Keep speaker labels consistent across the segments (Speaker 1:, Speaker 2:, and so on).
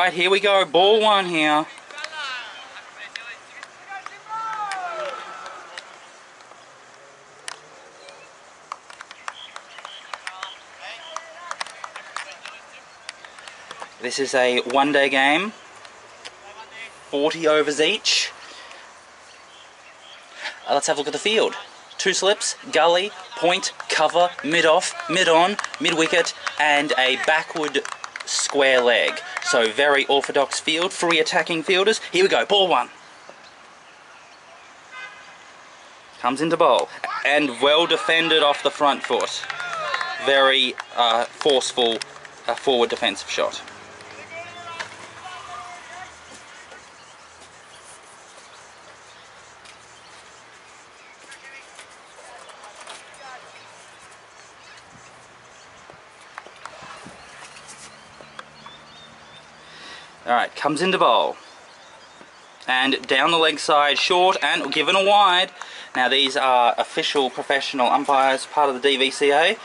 Speaker 1: Alright, here we go. Ball one here. This is a one-day game. 40 overs each. Let's have a look at the field. 2 slips, gully, point, cover, mid-off, mid-on, mid-wicket, and a backward square leg. So very orthodox field, 3 attacking fielders. Here we go, ball one. Comes into bowl, and well defended off the front foot. Very forceful forward defensive shot. Alright, comes into bowl. And down the leg side, short and given a wide. Now these are official professional umpires, part of the DVCA.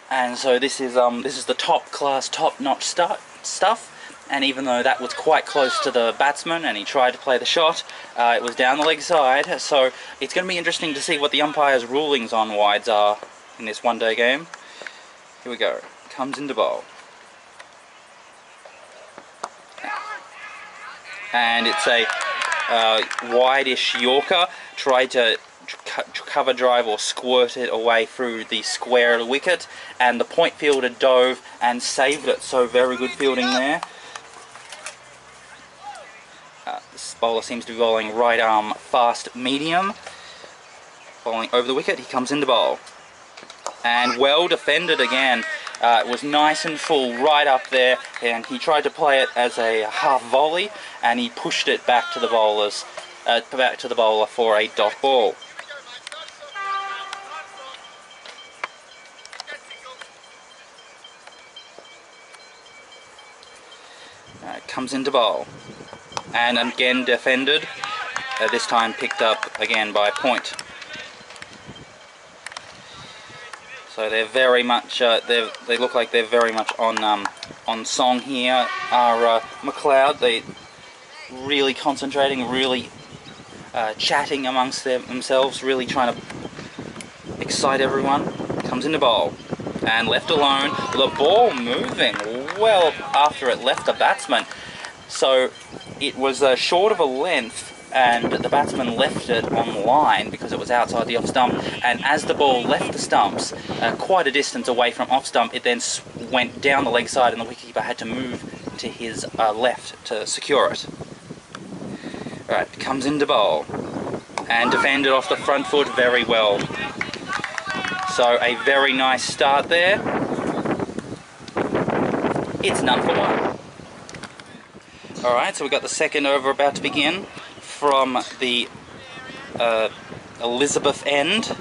Speaker 1: And so this is the top class, top notch stuff. And even though that was quite close to the batsman and he tried to play the shot, it was down the leg side. So it's going to be interesting to see what the umpires' rulings on wides are in this one-day game. Here we go. Comes into bowl. And it's a wide-ish Yorker. Tried to cover drive or squirt it away through the square of the wicket, and the point fielder dove and saved it. So very good fielding there. This bowler seems to be bowling right arm fast medium, bowling over the wicket. He comes into bowl, and well defended again. It was nice and full right up there, and he tried to play it as a half volley, and he pushed it back to the bowlers, back to the bowler for a dot ball. Comes into bowl, and again defended. This time picked up again by point. So they're very much, they look like they're very much on song here. Are Macleod, they really concentrating, really chatting amongst themselves, really trying to excite everyone. Comes into bowl, and left alone, the ball moving well after it left the batsman. So it was short of a length, and the batsman left it on line because it was outside the off stump, and as the ball left the stumps, quite a distance away from off stump, it then went down the leg side, and the wicketkeeper had to move to his left to secure it. Right, comes into bowl, and defended off the front foot very well. So a very nice start there. It's none for one. Alright, so we've got the second over about to begin from the Elizabeth end.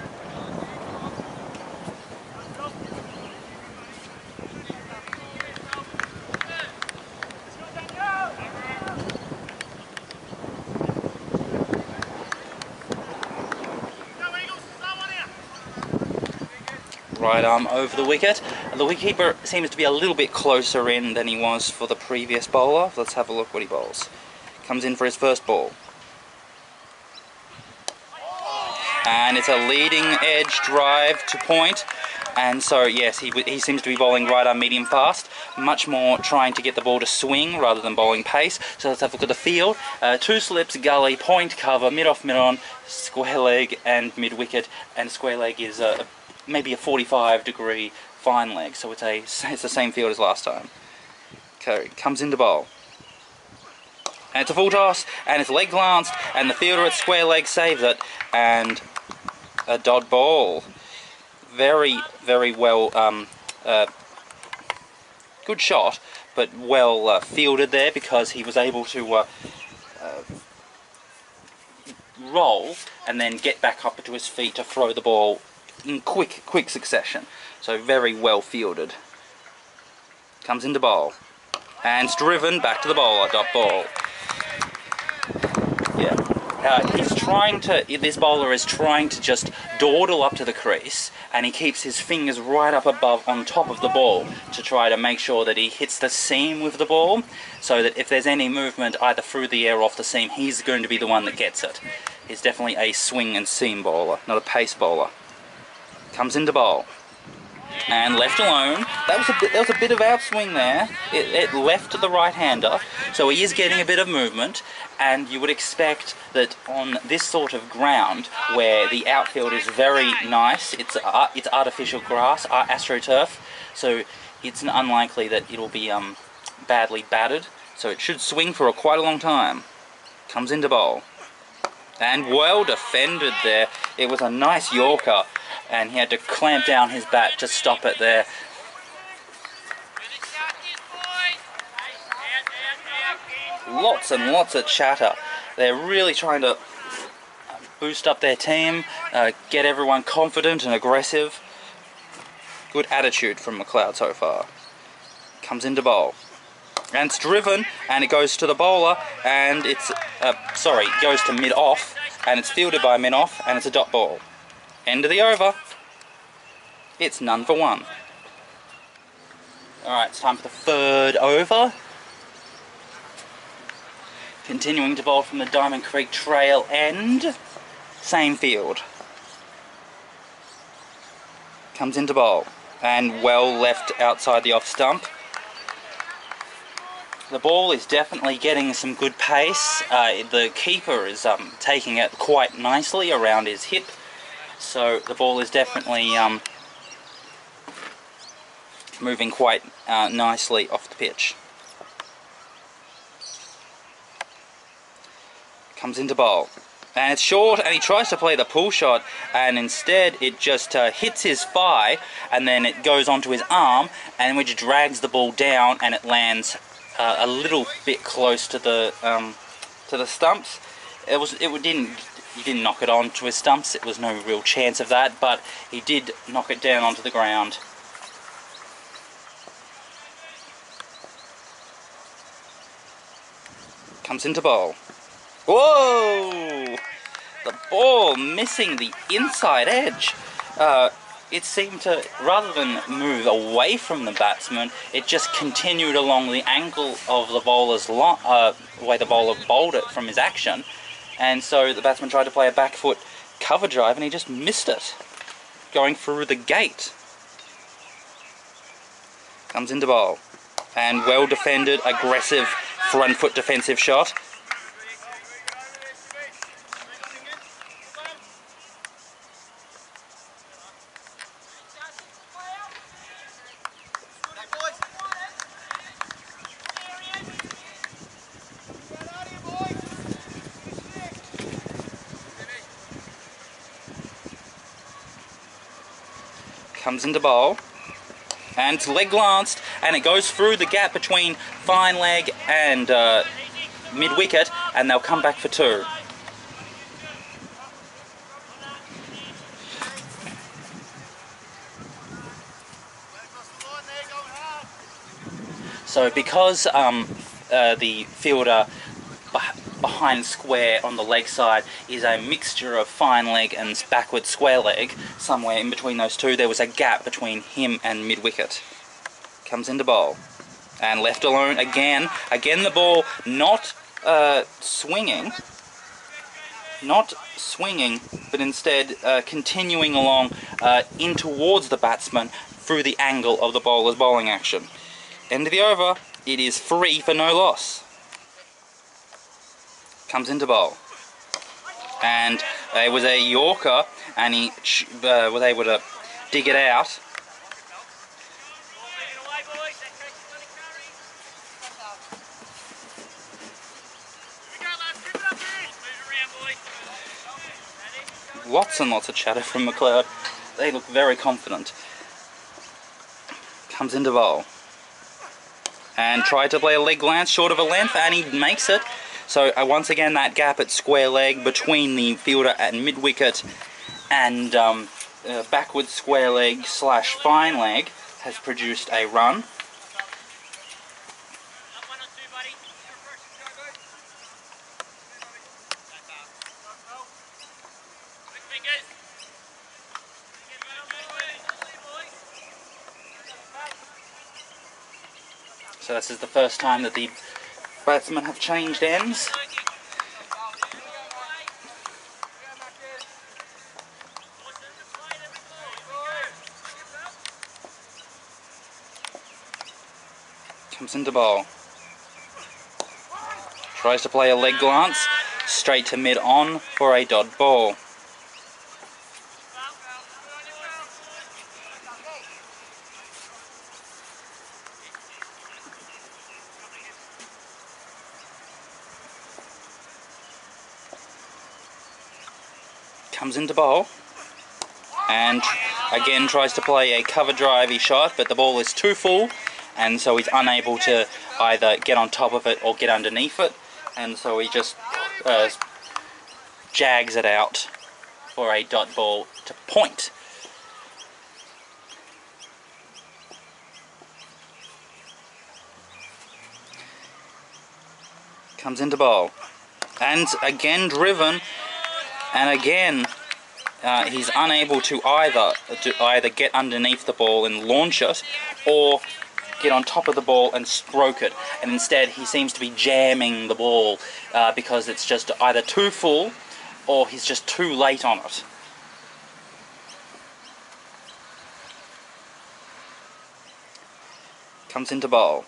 Speaker 1: Right arm over the wicket. The wicketkeeper seems to be a little bit closer in than he was for the previous bowler. Let's have a look what he bowls. Comes in for his first ball. And it's a leading edge drive to point. And so, yes, he seems to be bowling right arm medium fast. Much more trying to get the ball to swing rather than bowling pace. So let's have a look at the field. 2 slips, gully, point, cover, mid-off, mid-on, square leg and mid-wicket. And square leg is maybe a 45-degree fine leg. So it's the same field as last time. Okay, comes into bowl. And it's a full toss, and it's leg glanced, and the fielder at square leg saves it, and a dot ball. Very, very well, good shot, but well fielded there, because he was able to roll and then get back up to his feet to throw the ball in quick succession. So very well fielded. Comes into bowl, and it's driven back to the bowler, dot ball. Yeah, This bowler is trying to just dawdle up to the crease, and he keeps his fingers right up above on top of the ball to try to make sure that he hits the seam with the ball, so that if there's any movement either through the air or off the seam, he's going to be the one that gets it. He's definitely a swing and seam bowler, not a pace bowler. Comes into bowl. And left alone. There was a bit of outswing there. It left to the right-hander, so he is getting a bit of movement, and you would expect that on this sort of ground, where the outfield is very nice, it's artificial grass, AstroTurf, so it's unlikely that it'll be badly battered, so it should swing for quite a long time. Comes into bowl. And well defended there. It was a nice Yorker, and he had to clamp down his bat to stop it there. Lots and lots of chatter. They're really trying to boost up their team, get everyone confident and aggressive. Good attitude from Macleod so far. Comes into bowl. And it's driven, and it goes to the bowler, and it's, goes to mid-off, and it's fielded by mid-off, and it's a dot ball. End of the over. It's none for one. Alright, it's time for the third over. Continuing to bowl from the Diamond Creek Trail end. Same field. Comes into bowl, and well left outside the off stump. The ball is definitely getting some good pace. The keeper is taking it quite nicely around his hip, so the ball is definitely moving quite nicely off the pitch. Comes into bowl, and it's short, and he tries to play the pull shot, and instead it just hits his thigh, and then it goes onto his arm, and which drags the ball down, and it lands a little bit close to the stumps. He didn't knock it onto his stumps. It was no real chance of that, but he did knock it down onto the ground. Comes into bowl. Whoa! The ball missing the inside edge. It seemed to, rather than move away from the batsman, it just continued along the angle of the bowler's way the bowler bowled it from his action, and so the batsman tried to play a back foot cover drive, and he just missed it, going through the gate. Comes into bowl, and well defended, aggressive front foot defensive shot. Comes into bowl, and it's leg glanced, and it goes through the gap between fine leg and mid wicket, and they'll come back for two. So because the fielder behind square on the leg side is a mixture of fine leg and backward square leg, somewhere in between those two there was a gap between him and mid wicket. Comes into bowl, and left alone again. Again the ball not swinging, but instead continuing along in towards the batsman through the angle of the bowler's bowling action. End of the over. It is 3 for no loss. Comes into bowl, and it was a Yorker, and he was able to dig it out. Lots and lots of chatter from Macleod. They look very confident. Comes into bowl, and tried to play a leg glance short of a length, and he makes it. So once again, that gap at square leg between the fielder at mid wicket and backward square leg / fine leg has produced a run. So this is the first time that the batsmen have changed ends. Comes into bowl. Tries to play a leg glance, straight to mid-on for a dot ball. Comes into bowl, and again tries to play a cover drivey shot, but the ball is too full, and so he's unable to either get on top of it or get underneath it, and so he just jags it out for a dot ball to point. Comes into bowl, and again driven, and again he's unable to either get underneath the ball and launch it, or get on top of the ball and stroke it, and instead he seems to be jamming the ball because it's just either too full or he's just too late on it. Comes into bowl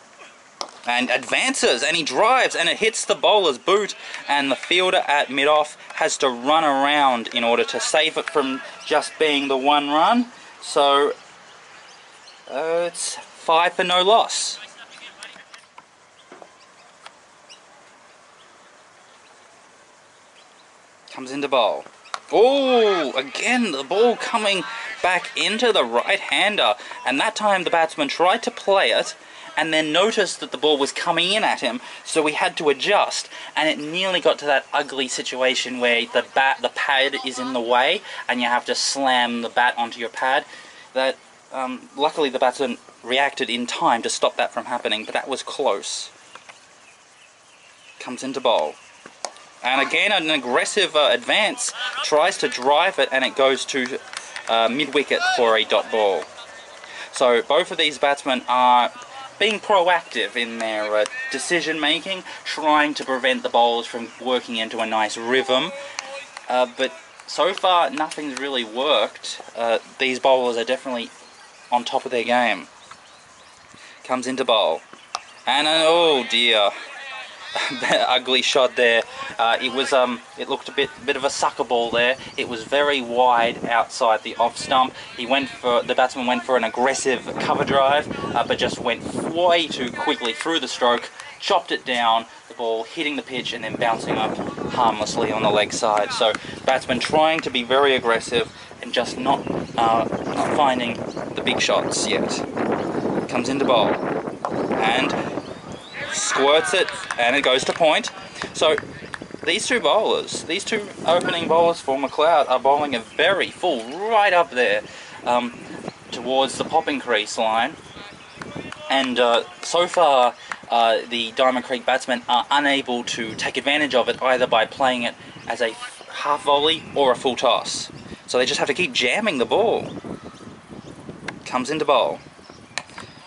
Speaker 1: and advances, and he drives, and it hits the bowler's boot, and the fielder at mid-off has to run around in order to save it from just being the one run. So it's 5 for no loss. Comes into bowl. Oh, again the ball coming back into the right-hander, and that time the batsman tried to play it and then noticed that the ball was coming in at him, so we had to adjust, and it nearly got to that ugly situation where the pad is in the way and you have to slam the bat onto your pad. That luckily the batsman reacted in time to stop that from happening, but that was close. Comes into bowl, and again an aggressive advance, tries to drive it, and it goes to mid-wicket for a dot ball. So both of these batsmen are being proactive in their decision making, trying to prevent the bowlers from working into a nice rhythm, but so far nothing's really worked. These bowlers are definitely on top of their game. Comes into bowl, and oh dear, ugly shot there. It looked a bit of a sucker ball there. It was very wide outside the off stump. The batsman went for an aggressive cover drive, but just went way too quickly through the stroke, chopped it down, the ball hitting the pitch and then bouncing up harmlessly on the leg side. So batsman trying to be very aggressive and just not finding the big shots yet. Comes into bowl and squirts it, and it goes to point. So these two opening bowlers for Macleod are bowling a very full right up there towards the popping crease line, and so far the Diamond Creek batsmen are unable to take advantage of it, either by playing it as a half volley or a full toss. So they just have to keep jamming the ball. Comes into bowl,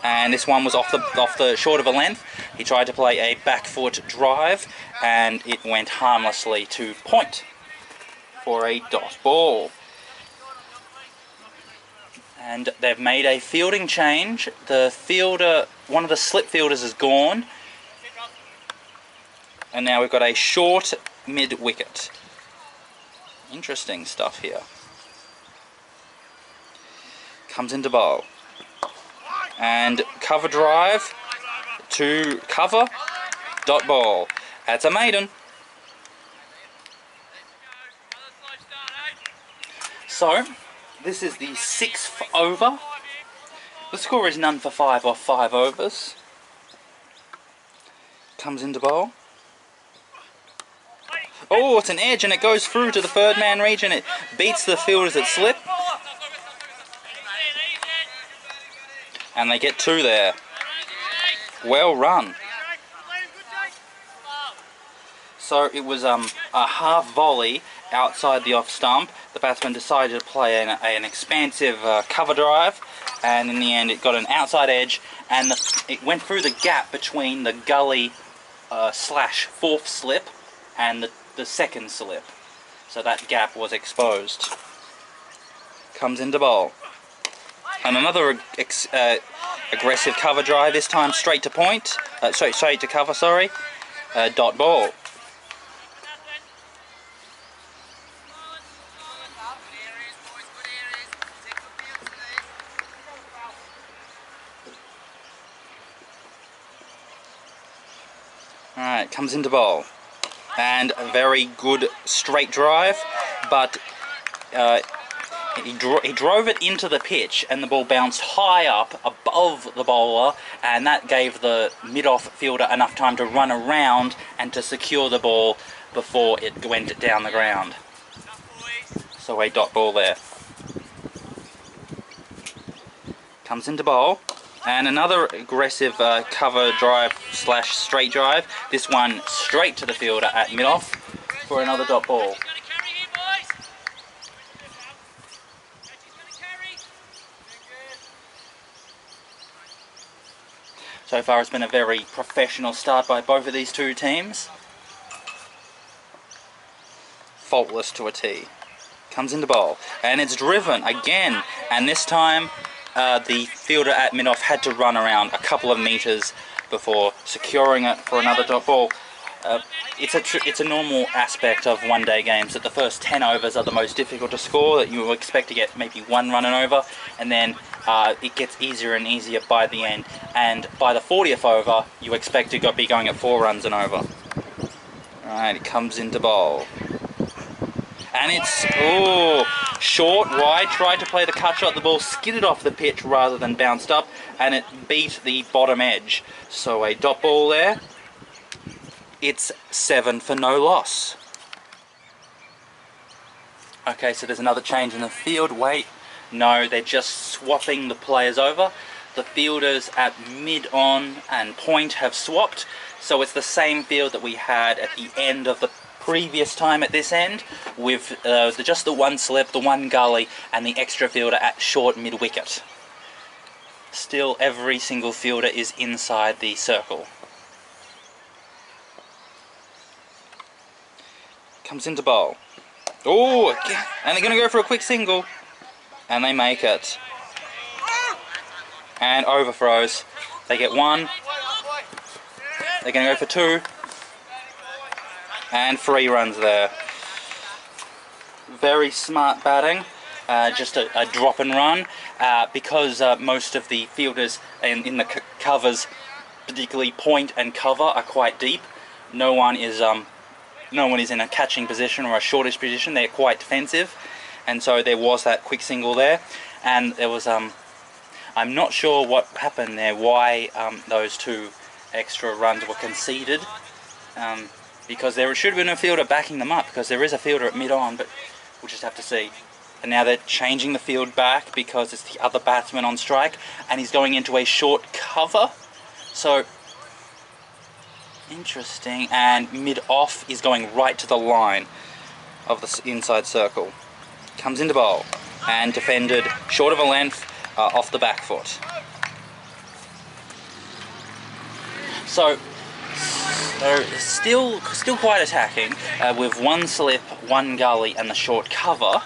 Speaker 1: and this one was off the short of a length. He tried to play a back foot drive, and it went harmlessly to point for a dot ball. And they've made a fielding change. One of the slip fielders is gone, and now we've got a short mid-wicket. Interesting stuff here. Comes into bowl, and cover drive to cover, dot ball. That's a maiden. So this is the 6th over. The score is none for 5 off 5 overs. Comes into bowl. Oh, it's an edge, and it goes through to the third man region. It beats the fielders at slip, and they get 2 there. Well run. So it was a half volley, outside the off stump. The batsman decided to play an expansive cover drive, and in the end it got an outside edge, and it went through the gap between the gully slash fourth slip and the second slip. So that gap was exposed. Comes into bowl. And another aggressive cover drive, this time straight to point. Straight to cover, sorry. Dot ball. Alright, comes into bowl. And a very good straight drive, but he drove it into the pitch and the ball bounced high up above the bowler, and that gave the mid-off fielder enough time to run around and to secure the ball before it went down the ground. So a dot ball there. Comes into bowl. And another aggressive cover drive slash straight drive. This one straight to the fielder at mid-off for another dot ball. So far it's been a very professional start by both of these two teams. Faultless to a tee. Comes into bowl. And it's driven again. And this time the fielder at mid-off had to run around a couple of metres before securing it for another dot ball. It's a normal aspect of one-day games that the first 10 overs are the most difficult to score, that you expect to get maybe one run and over, and then it gets easier and easier by the end, and by the 40th over you expect to be going at 4 runs and over. Alright, it comes into bowl. And it's, short, wide, tried to play the cut shot, the ball skidded off the pitch rather than bounced up, and it beat the bottom edge. So a dot ball there. It's 7 for no loss. Okay, so there's another change in the field. Wait, no, they're just swapping the players over. The fielders at mid-on and point have swapped, so it's the same field that we had at the end of the previous time at this end, with just the one slip, the one gully, and the extra fielder at short mid-wicket. Still, every single fielder is inside the circle. Comes into bowl. Oh, and they're going to go for a quick single, and they make it. And overthrows. They get 1. They're going to go for 2. And 3 runs there. Very smart batting. Just a drop and run. Because most of the fielders in the covers, particularly point and cover, are quite deep. No one is in a catching position or a shortish position. They're quite defensive, and so there was that quick single there. And there was I'm not sure what happened there. Why those 2 extra runs were conceded. Because there should have been a fielder backing them up, because there is a fielder at mid-on, but we'll just have to see. And now they're changing the field back because it's the other batsman on strike, and he's going into a short cover. So, interesting. And mid-off is going right to the line of the inside circle. Comes into bowl, and defended short of a length off the back foot. So, they're still quite attacking, with 1 slip, 1 gully, and the short cover.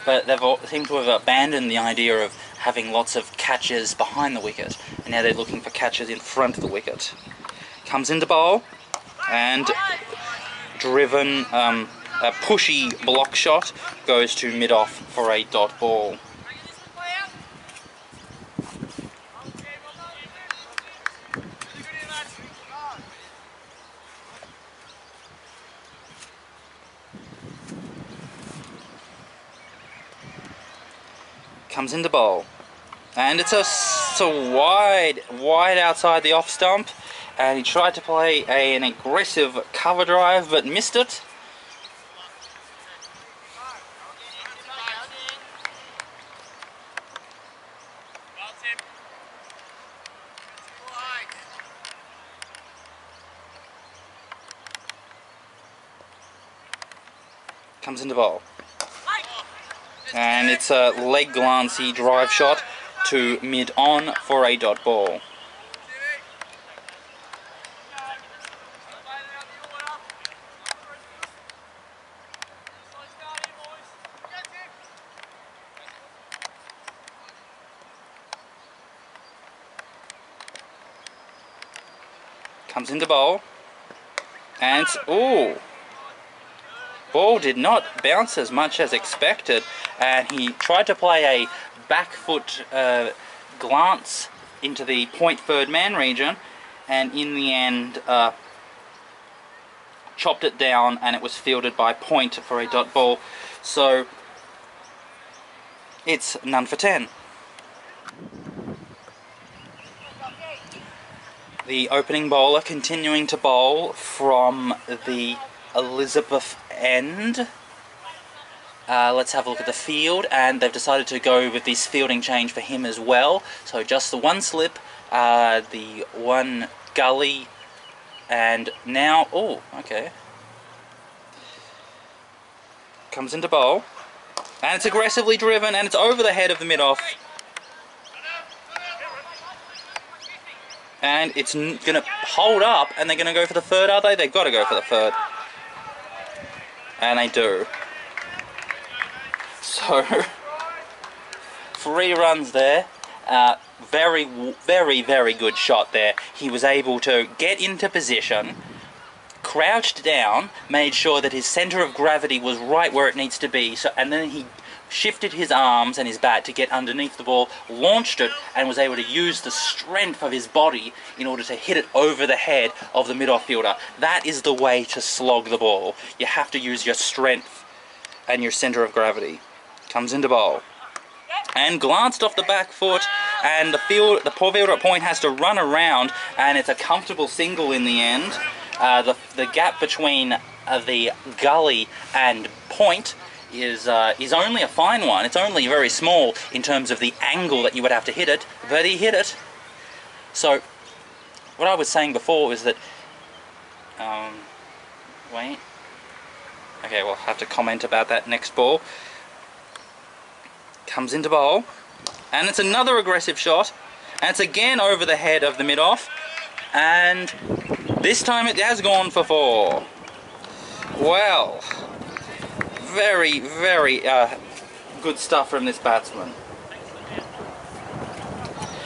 Speaker 1: But they've seemed to have abandoned the idea of having lots of catches behind the wicket, and now they're looking for catches in front of the wicket. Comes into bowl, and driven, a pushy block shot goes to mid-off for a dot ball. Comes into bowl, and it's a wide outside the off stump, and he tried to play an aggressive cover drive but missed it. Comes into bowl. And it's a leg glancey drive shot to mid-on for a dot ball. Comes into bowl. And it's, ooh. Ball did not bounce as much as expected, and he tried to play a back foot glance into the point third man region, and in the end chopped it down, and it was fielded by point for a dot ball. So it's none for 10. The opening bowler continuing to bowl from the Elizabeth end. Let's have a look at the field, and they've decided to go with this fielding change for him as well. So just the one slip, the one gully, and now, oh, okay. Comes into bowl, and it's aggressively driven, and it's over the head of the mid-off. And it's going to hold up, and they're going to go for the third, are they? They've got to go for the third. And they do. So, 3 runs there. Very, very, very good shot there. He was able to get into position, crouched down, made sure that his centre of gravity was right where it needs to be, so, and then he shifted his arms and his bat to get underneath the ball, launched it, and was able to use the strength of his body in order to hit it over the head of the mid-off fielder. That is the way to slog the ball. You have to use your strength and your centre of gravity. Comes into bowl. And glanced off the back foot, and the poor fielder at point has to run around, and it's a comfortable single in the end. The gap between the gully and point is only a fine one. It's only very small in terms of the angle that you would have to hit it, but he hit it. So, what I was saying before is that, wait, okay, we'll have to comment about that next ball. Comes into bowl, and it's another aggressive shot, and it's again over the head of the mid-off, and this time it has gone for 4. Well, very, very good stuff from this batsman.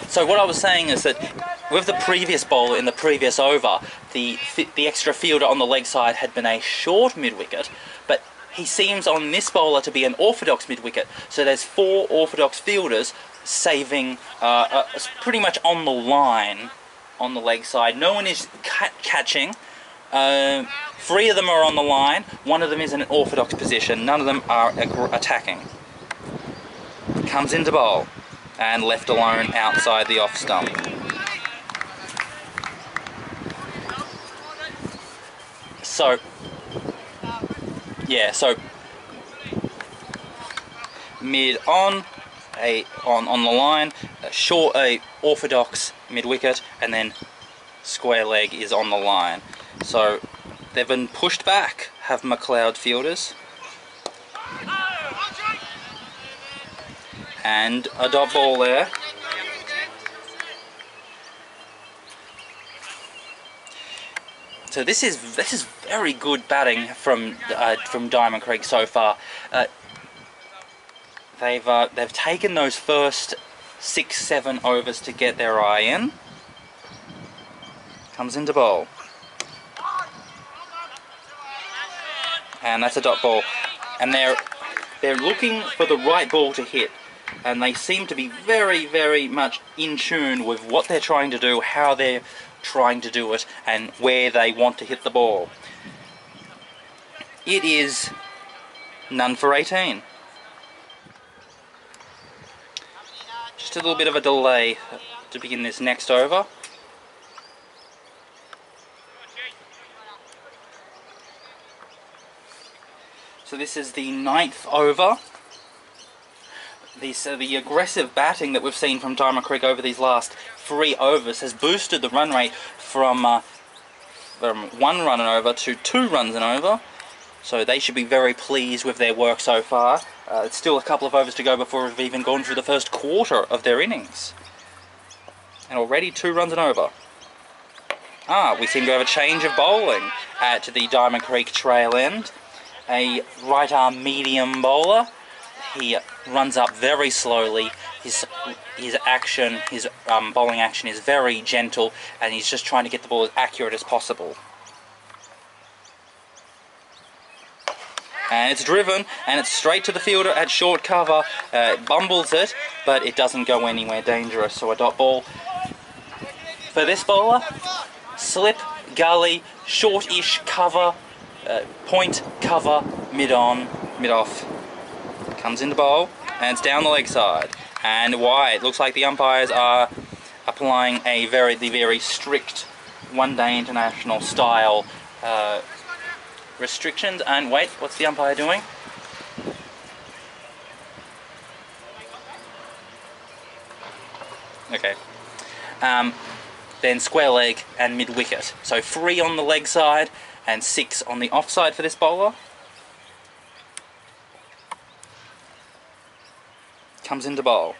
Speaker 1: So what I was saying is that with the previous bowler in the previous over, the extra fielder on the leg side had been a short mid-wicket, but he seems on this bowler to be an orthodox mid-wicket. So there's 4 orthodox fielders saving pretty much on the line on the leg side. No one is catching. 3 of them are on the line. 1 of them is in an orthodox position. None of them are attacking. Comes into bowl and left alone outside the off stump. So, yeah, so mid on, on the line, a orthodox mid wicket, and then square leg is on the line. So they've been pushed back, have Macleod fielders. And a dot ball there. So this is very good batting from Diamond Creek so far. They've taken those first 6-7 overs to get their eye in. Comes into bowl. And that's a dot ball. And they're looking for the right ball to hit. And they seem to be very, very much in tune with what they're trying to do, how they're trying to do it, and where they want to hit the ball. It is none for 18. Just a little bit of a delay to begin this next over. So this is the 9th over. The aggressive batting that we've seen from Diamond Creek over these last 3 overs has boosted the run rate from 1 run and over to 2 runs and over. So they should be very pleased with their work so far. It's still a couple of overs to go before we've even gone through the first quarter of their innings. And already 2 runs and over. We seem to have a change of bowling at the Diamond Creek trail end. A right arm medium bowler. He runs up very slowly. His bowling action is very gentle, and he's just trying to get the ball as accurate as possible. And it's driven, and it's straight to the fielder at short cover. It bumbles it, but it doesn't go anywhere dangerous, so a dot ball. For this bowler, slip, gully, short-ish cover, point, cover, mid-on, mid-off. Comes into bowl, and it's down the leg side. And wide. Looks like the umpires are applying the very strict one-day international style restrictions. And wait, what's the umpire doing? Okay. Then square leg and mid-wicket. So 3 on the leg side and 6 on the offside for this bowler. Comes into bowl.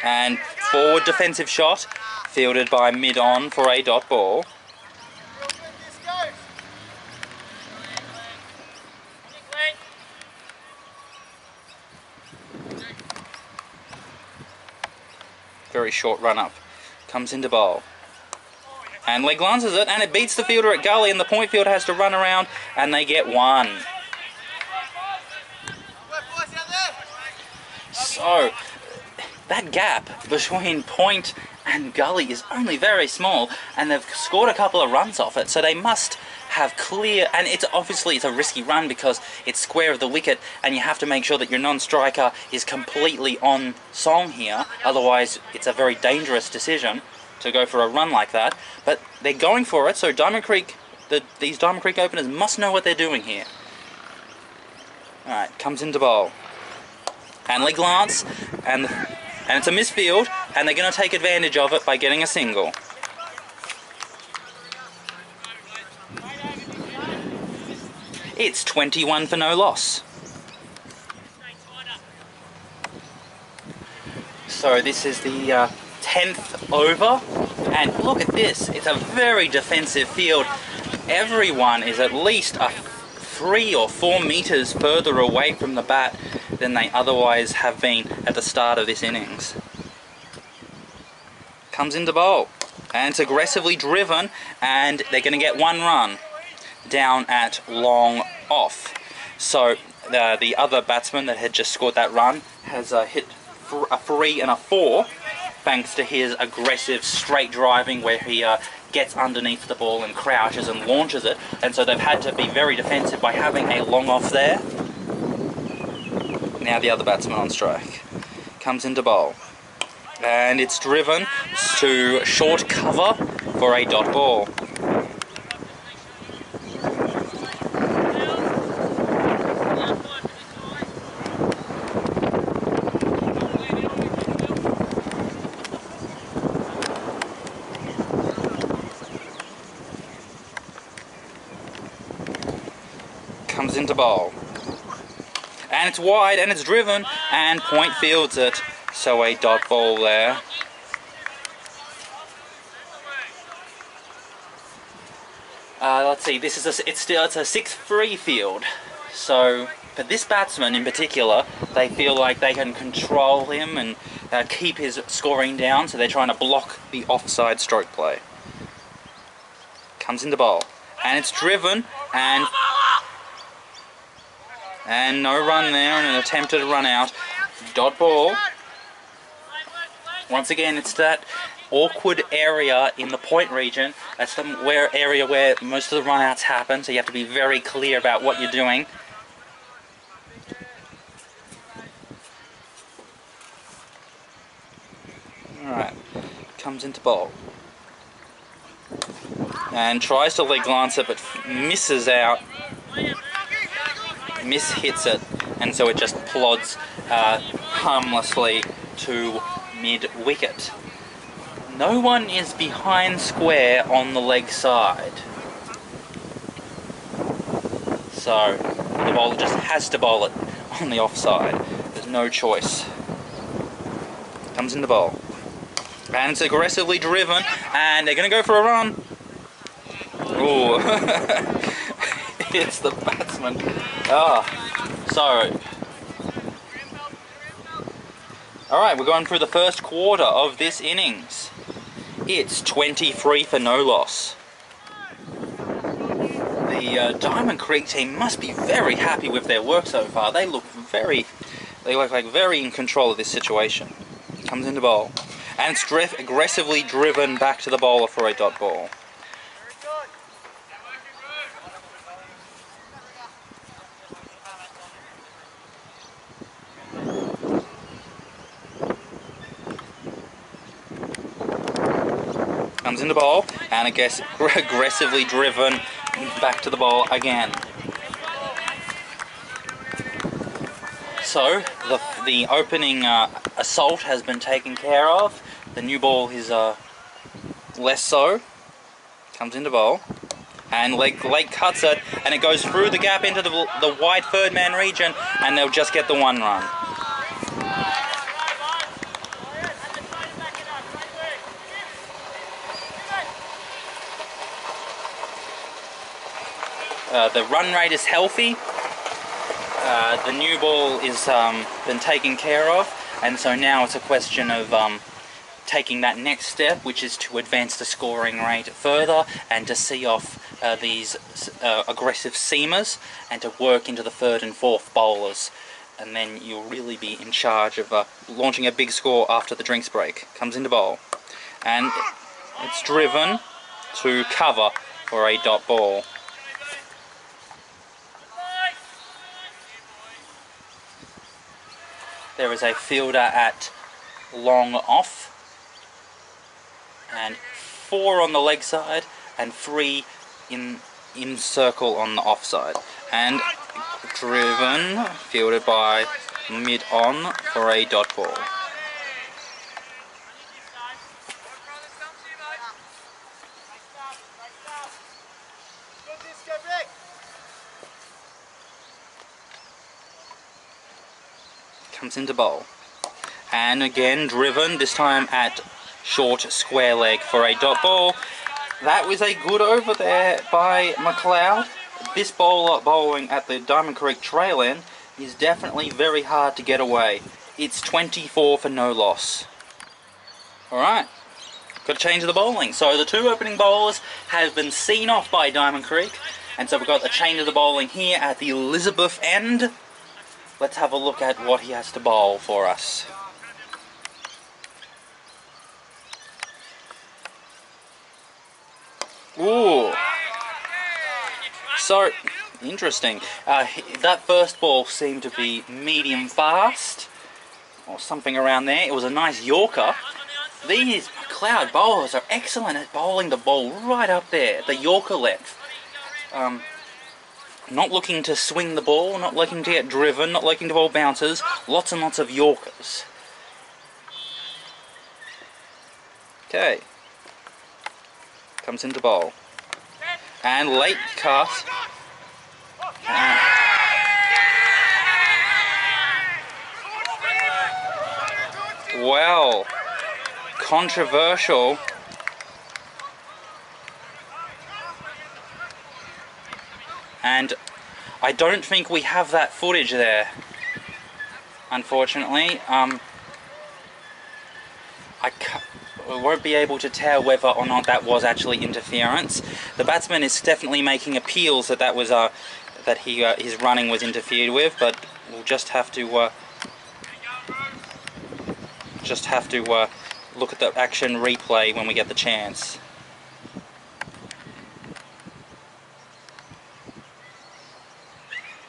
Speaker 1: And forward defensive shot, fielded by mid-on for a dot ball. Very short run up. Comes into bowl. And leg glances it, and it beats the fielder at gully, and the point fielder has to run around, and they get 1. So, that gap between point and gully is only very small, and they've scored a couple of runs off it, so they must have clear, and it's a risky run because it's square of the wicket, and you have to make sure that your non-striker is completely on song here, otherwise it's a very dangerous decision to go for a run like that. But they're going for it, so these Diamond Creek openers must know what they're doing here. Alright, comes into bowl. And leg glance, and it's a misfield, and they're going to take advantage of it by getting a single. It's 21 for no loss. So this is the 10th over, and look at this, it's a very defensive field. Everyone is at least 3 or 4 meters further away from the bat than they otherwise have been at the start of this innings. Comes into bowl, and it's aggressively driven, and they're going to get 1 run down at long off. So the other batsman that had just scored that run has hit a 3 and a 4 thanks to his aggressive straight driving, where he gets underneath the ball and crouches and launches it, and so they've had to be very defensive by having a long off there. Now the other batsman on strike. Comes into bowl, and it's driven to short cover for a dot ball. Comes into bowl, and it's wide, and it's driven, and point fields it, so a dot ball there. Let's see, it's a 6-3 field, so for this batsman in particular, they feel like they can control him and keep his scoring down, so they're trying to block the offside stroke play. Comes into bowl, and it's driven, and no run there, and an attempted run out. Dot ball. Once again, it's that awkward area in the point region. That's the area where most of the run-outs happen, so you have to be very clear about what you're doing. Alright, comes into bowl. And tries to leg glance it, but misses out. Mishits it, and so it just plods harmlessly to mid-wicket. No one is behind square on the leg side. So the bowler just has to bowl it on the offside. There's no choice. Comes in the bowl. And it's aggressively driven, and they're going to go for a run. Ooh. It's the batsman. So. Alright, we're going through the first quarter of this innings. It's 23 for no loss. The Diamond Creek team must be very happy with their work so far. They look like very in control of this situation. Comes into bowl. And it's aggressively driven back to the bowler for a dot ball. Comes into bowl, and I guess aggressively driven back to the bowl again. So the opening assault has been taken care of. The new ball is less so. Comes into bowl, and leg cuts it, and it goes through the gap into the wide third man region, and they'll just get the one run. The run rate is healthy. The new ball is been taken care of, and so now it's a question of taking that next step, which is to advance the scoring rate further and to see off these aggressive seamers and to work into the third and fourth bowlers, and then you'll really be in charge of launching a big score after the drinks break. Comes into bowl, and it's driven to cover for a dot ball. There is a fielder at long off, and 4 on the leg side, and 3 in circle on the offside. And driven, fielded by mid on for a dot ball. Comes into bowl, and again driven, this time at short square leg for a dot ball. That was a good over there by Macleod. This bowler bowling at the Diamond Creek trail end is definitely very hard to get away. It's 24 for no loss. Alright, got to change the bowling. So the 2 opening bowlers have been seen off by Diamond Creek, and so we've got the change of the bowling here at the Elizabeth end. Let's have a look at what he has to bowl for us. Ooh. So, interesting. That first ball seemed to be medium fast, or something around there. It was a nice Yorker. These Macleod bowlers are excellent at bowling the ball right up there, the Yorker length. Not looking to swing the ball, not looking to get driven, not looking to bowl bounces, lots and lots of Yorkers. Okay. Comes into bowl. And late cut. Well, controversial. And I don't think we have that footage there, unfortunately. I won't be able to tell whether or not that was actually interference. The batsman is definitely making appeals that that was that his running was interfered with, but we'll just have to look at the action replay when we get the chance.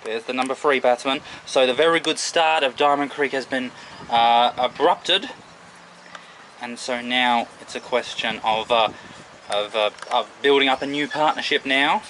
Speaker 1: There's the number 3 batsman. So the very good start of Diamond Creek has been abrupted, and so now it's a question of building up a new partnership now.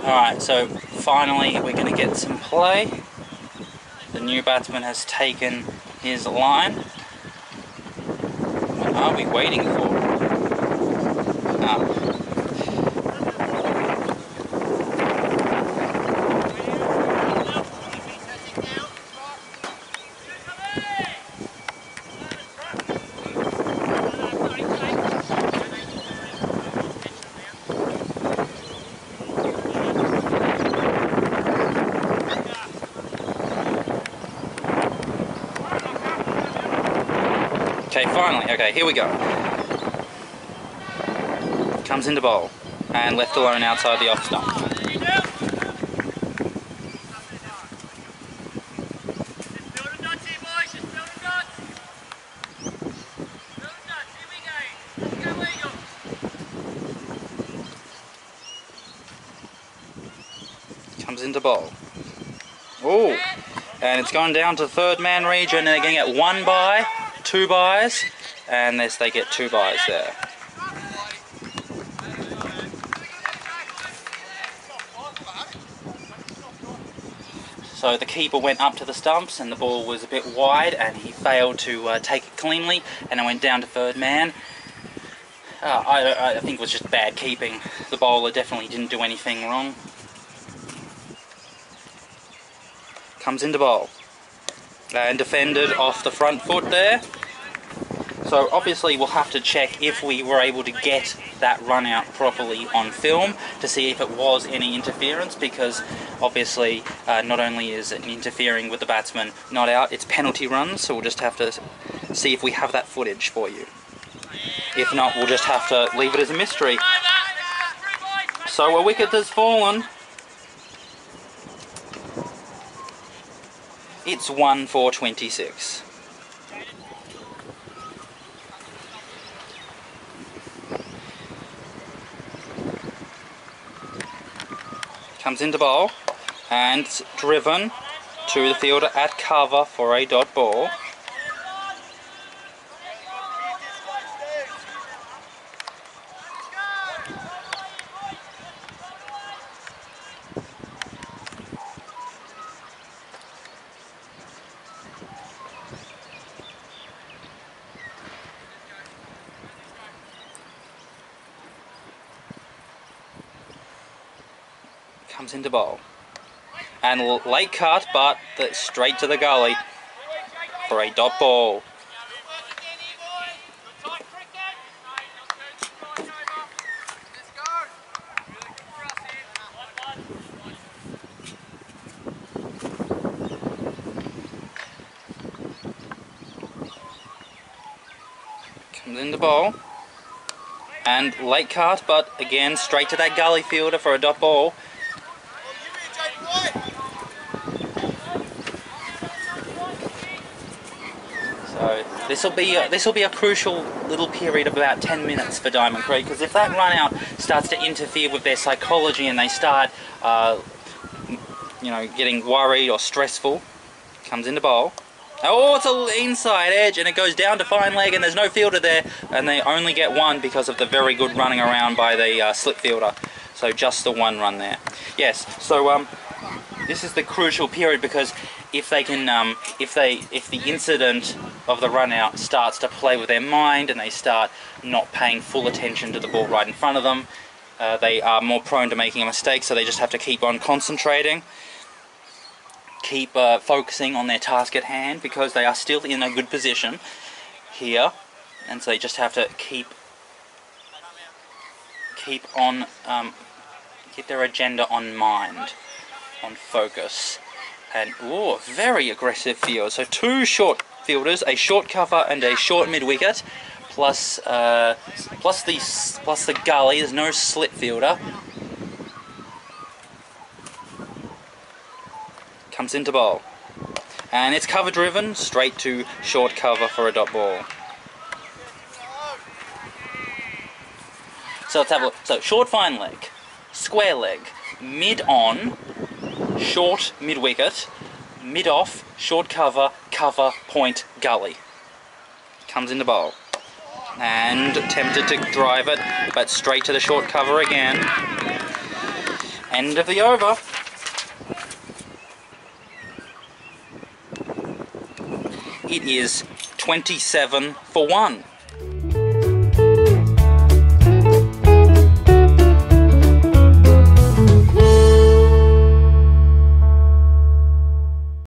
Speaker 1: Alright, so finally we're going to get some play. The new batsman has taken his line. What are we waiting for? Okay, finally. Okay, here we go. Comes into bowl and left alone outside the off stump. Comes into bowl. Oh, and it's gone down to third man region, and they're going to get 1 bye. 2 buys, and they get 2 buys there. So the keeper went up to the stumps and the ball was a bit wide and he failed to take it cleanly, and it went down to third man. I think it was just bad keeping. The bowler definitely didn't do anything wrong. Comes into bowl. And defended off the front foot there. So obviously we'll have to check if we were able to get that run out properly on film to see if it was any interference, because obviously not only is it interfering with the batsman not out, it's penalty runs, so we'll just have to see if we have that footage for you. If not, we'll just have to leave it as a mystery. So a wicket has fallen. It's 1 for 26. Comes into bowl and driven to the fielder at cover for a dot ball. Comes into bowl and late cut, but straight to the gully for a dot ball. Comes into bowl and late cut, but again straight to that gully fielder for a dot ball. So this will be a crucial little period of about 10 minutes for Diamond Creek, because if that run out starts to interfere with their psychology and they start getting worried or stressful. Comes into bowl. Oh, it's an inside edge and it goes down to fine leg, and there's no fielder there, and they only get 1 because of the very good running around by the slip fielder. So just the 1 run there. Yes, so this is the crucial period, because if they can, if the incident of the run out starts to play with their mind and they start not paying full attention to the ball right in front of them, they are more prone to making a mistake. So they just have to keep on concentrating, keep focusing on their task at hand, because they are still in a good position here, and so they just have to keep on, get their agenda on mind, on focus. And oh, very aggressive field. So 2 short fielders, a short cover and a short mid wicket, plus the gully. There's no slip fielder. Comes into bowl, and it's cover driven straight to short cover for a dot ball. So let's have a look. So short fine leg, square leg, mid on, short mid wicket, mid off, short cover, cover, point, gully. Comes into bowl and tempted to drive it, but straight to the short cover again. End of the over. It is 27 for 1.